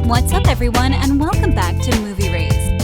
What's up, everyone, and welcome back to Movie Raised.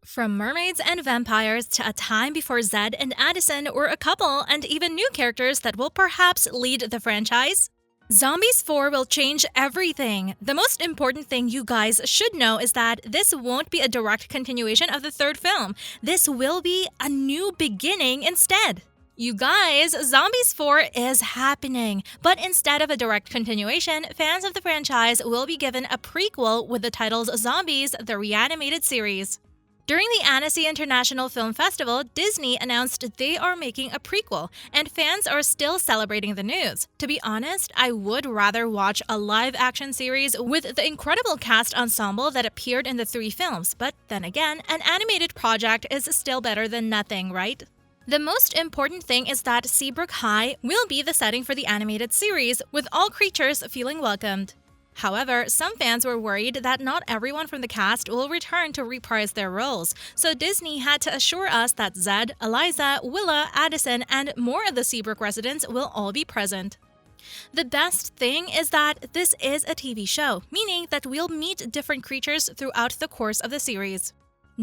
From mermaids and vampires to a time before Zed and Addison were a couple, and even new characters that will perhaps lead the franchise, Zombies 4 will change everything. The most important thing you guys should know is that this won't be a direct continuation of the third film. This will be a new beginning instead. You guys, Zombies 4 is happening, but instead of a direct continuation, fans of the franchise will be given a prequel with the titles Zombies: The Reanimated Series. During the Annecy International Film Festival, Disney announced they are making a prequel, and fans are still celebrating the news. To be honest, I would rather watch a live-action series with the incredible cast ensemble that appeared in the 3 films, but then again, an animated project is still better than nothing, right? The most important thing is that Seabrook High will be the setting for the animated series, with all creatures feeling welcomed. However, some fans were worried that not everyone from the cast will return to reprise their roles, so Disney had to assure us that Zed, Eliza, Willa, Addison, and more of the Seabrook residents will all be present. The best thing is that this is a TV show, meaning that we'll meet different creatures throughout the course of the series.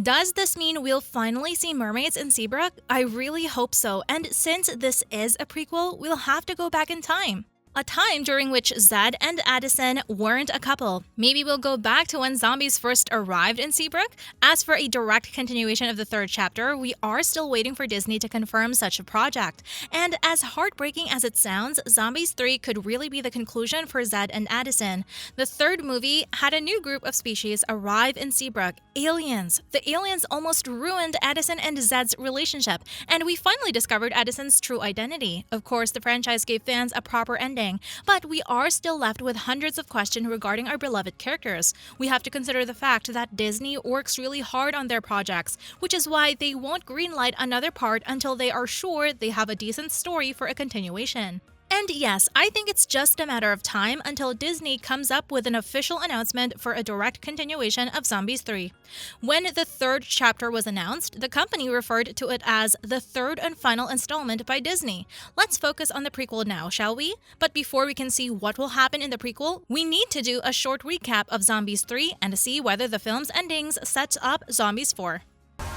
Does this mean we'll finally see mermaids in Seabrook? I really hope so, and since this is a prequel, we'll have to go back in time. A time during which Zed and Addison weren't a couple. Maybe we'll go back to when zombies first arrived in Seabrook. As for a direct continuation of the third chapter, we are still waiting for Disney to confirm such a project. And as heartbreaking as it sounds, Zombies 3 could really be the conclusion for Zed and Addison. The third movie had a new group of species arrive in Seabrook: aliens. The aliens almost ruined Addison and Zed's relationship, and we finally discovered Addison's true identity. Of course, the franchise gave fans a proper ending, but we are still left with hundreds of questions regarding our beloved characters. We have to consider the fact that Disney works really hard on their projects, which is why they won't greenlight another part until they are sure they have a decent story for a continuation. And yes, I think it's just a matter of time until Disney comes up with an official announcement for a direct continuation of Zombies 3. When the third chapter was announced, the company referred to it as the third and final installment by Disney. Let's focus on the prequel now, shall we? But before we can see what will happen in the prequel, we need to do a short recap of Zombies 3 and see whether the film's endings sets up Zombies 4.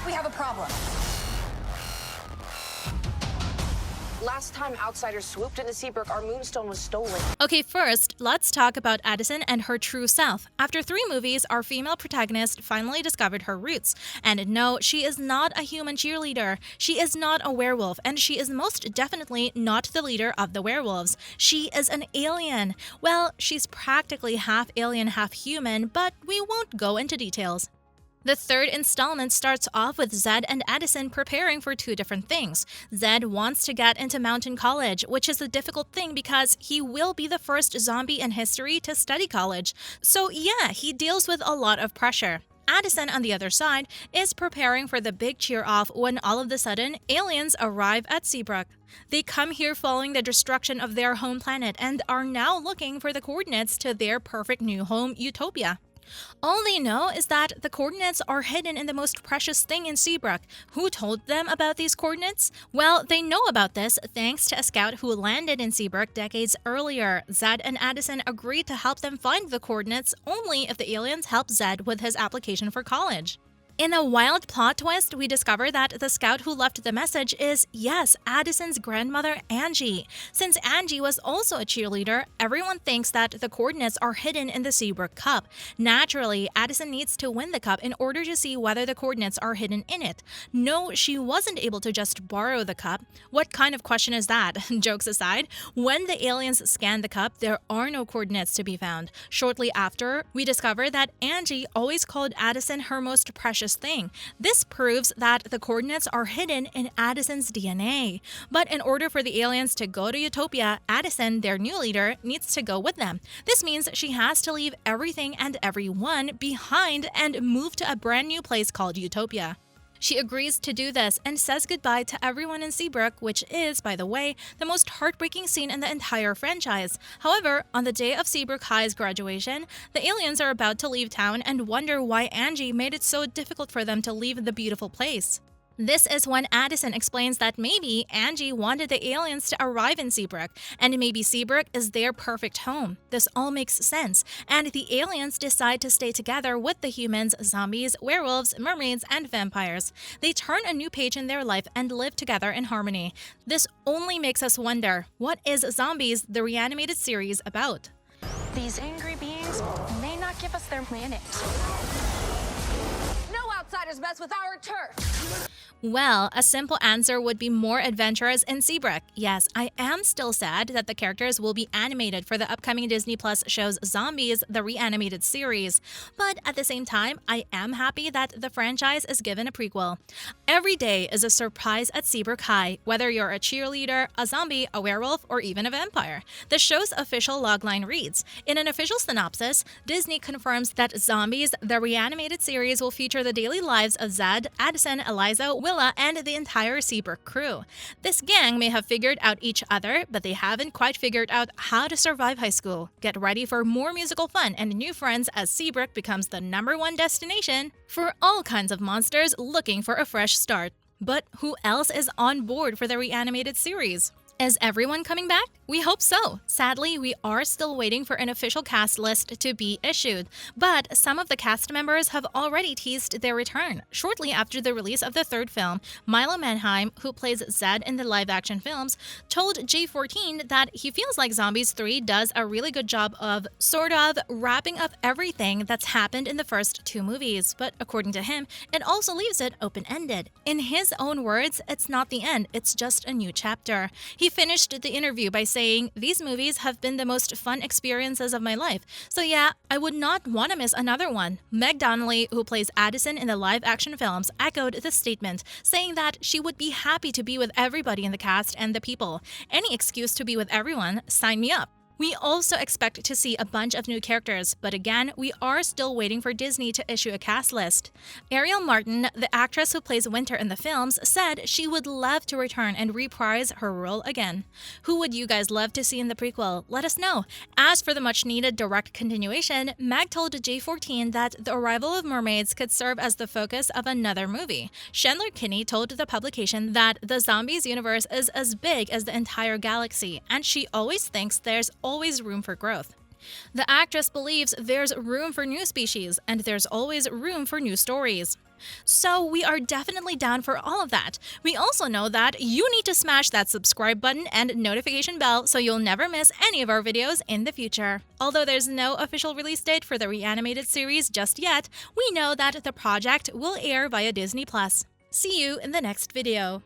We have a problem. Last time outsiders swooped into Seabrook, our moonstone was stolen. Okay, first, let's talk about Addison and her true self. After 3 movies, our female protagonist finally discovered her roots. And no, she is not a human cheerleader. She is not a werewolf, and she is most definitely not the leader of the werewolves. She is an alien. Well, she's practically half alien, half human, but we won't go into details. The third installment starts off with Zed and Addison preparing for 2 different things. Zed wants to get into Mountain College, which is a difficult thing because he will be the first zombie in history to study college. So yeah, he deals with a lot of pressure. Addison, on the other side, is preparing for the big cheer-off when all of a sudden, aliens arrive at Seabrook. They come here following the destruction of their home planet and are now looking for the coordinates to their perfect new home, Utopia. All they know is that the coordinates are hidden in the most precious thing in Seabrook. Who told them about these coordinates? Well, they know about this thanks to a scout who landed in Seabrook decades earlier. Zed and Addison agreed to help them find the coordinates only if the aliens help Zed with his application for college. In a wild plot twist, we discover that the scout who left the message is, yes, Addison's grandmother, Angie. Since Angie was also a cheerleader, everyone thinks that the coordinates are hidden in the Seabrook Cup. Naturally, Addison needs to win the cup in order to see whether the coordinates are hidden in it. No, she wasn't able to just borrow the cup. What kind of question is that? Jokes aside, when the aliens scan the cup, there are no coordinates to be found. Shortly after, we discover that Angie always called Addison her most precious thing. This proves that the coordinates are hidden in Addison's DNA. But in order for the aliens to go to Utopia, Addison, their new leader, needs to go with them. This means she has to leave everything and everyone behind and move to a brand new place called Utopia. She agrees to do this and says goodbye to everyone in Seabrook, which is, by the way, the most heartbreaking scene in the entire franchise. However, on the day of Seabrook High's graduation, the aliens are about to leave town and wonder why Angie made it so difficult for them to leave the beautiful place. This is when Addison explains that maybe Angie wanted the aliens to arrive in Seabrook, and maybe Seabrook is their perfect home. This all makes sense, and the aliens decide to stay together with the humans, zombies, werewolves, mermaids, and vampires. They turn a new page in their life and live together in harmony. This only makes us wonder, what is Zombies, the reanimated series, about? These angry beings may not give us their planet. No outsiders mess with our turf. Well, a simple answer would be more adventurous in Seabrook. Yes, I am still sad that the characters will be animated for the upcoming Disney Plus show's Zombies, the reanimated series. But at the same time, I am happy that the franchise is given a prequel. Every day is a surprise at Seabrook High, whether you're a cheerleader, a zombie, a werewolf, or even a vampire. The show's official logline reads, in an official synopsis, Disney confirms that Zombies, the reanimated series will feature the daily lives of Zed, Addison, Eliza, Willa, and the entire Seabrook crew. This gang may have figured out each other, but they haven't quite figured out how to survive high school. Get ready for more musical fun and new friends as Seabrook becomes the #1 destination for all kinds of monsters looking for a fresh start. But who else is on board for the reanimated series? Is everyone coming back? We hope so. Sadly, we are still waiting for an official cast list to be issued, but some of the cast members have already teased their return. Shortly after the release of the third film, Milo Manheim, who plays Zed in the live-action films, told J14 that he feels like Zombies 3 does a really good job of, sort of, wrapping up everything that's happened in the first 2 movies, but according to him, it also leaves it open-ended. In his own words, it's not the end, it's just a new chapter. He finished the interview by saying, "These movies have been the most fun experiences of my life. So yeah, I would not want to miss another one." Meg Donnelly, who plays Addison in the live-action films, echoed the statement, saying that she would be happy to be with everybody in the cast and the people. Any excuse to be with everyone, sign me up. We also expect to see a bunch of new characters, but again, we are still waiting for Disney to issue a cast list. Ariel Martin, the actress who plays Winter in the films, said she would love to return and reprise her role again. Who would you guys love to see in the prequel? Let us know. As for the much-needed direct continuation, Meg told J14 that the arrival of mermaids could serve as the focus of another movie. Chandler Kinney told the publication that the Zombies universe is as big as the entire galaxy, and she always thinks there's always room for growth. The actress believes there's room for new species, and there's always room for new stories. So we are definitely down for all of that. We also know that you need to smash that subscribe button and notification bell so you'll never miss any of our videos in the future. Although there's no official release date for the reanimated series just yet, we know that the project will air via Disney+. See you in the next video.